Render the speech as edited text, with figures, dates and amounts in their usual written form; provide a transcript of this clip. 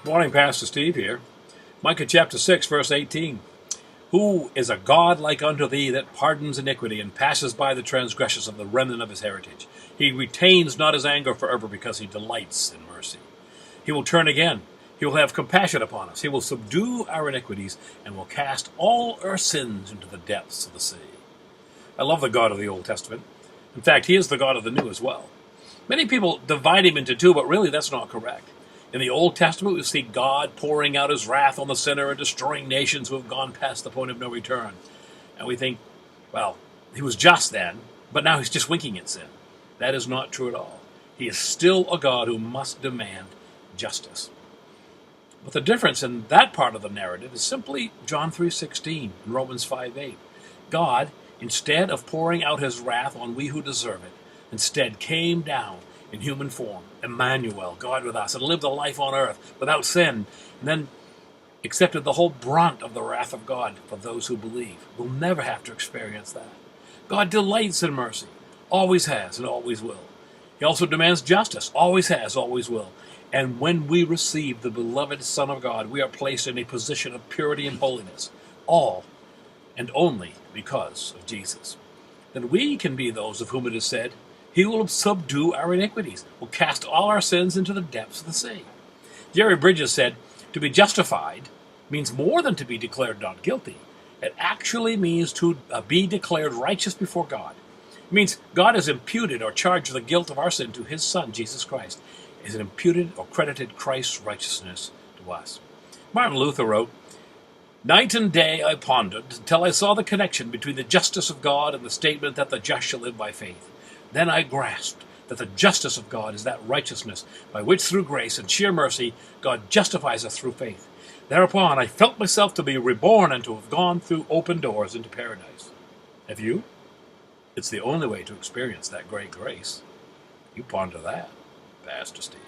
Morning, Pastor Steve here. Micah chapter 6, verse 18. Who is a God like unto thee that pardons iniquity and passes by the transgressions of the remnant of his heritage? He retains not his anger forever because he delights in mercy. He will turn again. He will have compassion upon us. He will subdue our iniquities and will cast all our sins into the depths of the sea. I love the God of the Old Testament. In fact, he is the God of the New as well. Many people divide him into two, but really that's not correct. In the Old Testament, we see God pouring out his wrath on the sinner and destroying nations who have gone past the point of no return. And we think, well, he was just then, but now he's just winking at sin. That is not true at all. He is still a God who must demand justice. But the difference in that part of the narrative is simply John 3:16 and Romans 5:8. God, instead of pouring out his wrath on we who deserve it, instead came down in human form, Emmanuel, God with us, and lived a life on earth without sin, and then accepted the whole brunt of the wrath of God for those who believe. We'll never have to experience that. God delights in mercy, always has and always will. He also demands justice, always has, always will. And when we receive the beloved Son of God, we are placed in a position of purity and holiness, all and only because of Jesus. Then we can be those of whom it is said, he will subdue our iniquities, will cast all our sins into the depths of the sea. Jerry Bridges said, to be justified means more than to be declared not guilty. It actually means to be declared righteous before God. It means God has imputed or charged the guilt of our sin to his Son, Jesus Christ. It has imputed or credited Christ's righteousness to us. Martin Luther wrote, night and day I pondered until I saw the connection between the justice of God and the statement that the just shall live by faith. Then I grasped that the justice of God is that righteousness by which through grace and sheer mercy God justifies us through faith. Thereupon I felt myself to be reborn and to have gone through open doors into paradise. Have you? It's the only way to experience that great grace. You ponder that, Pastor Steve.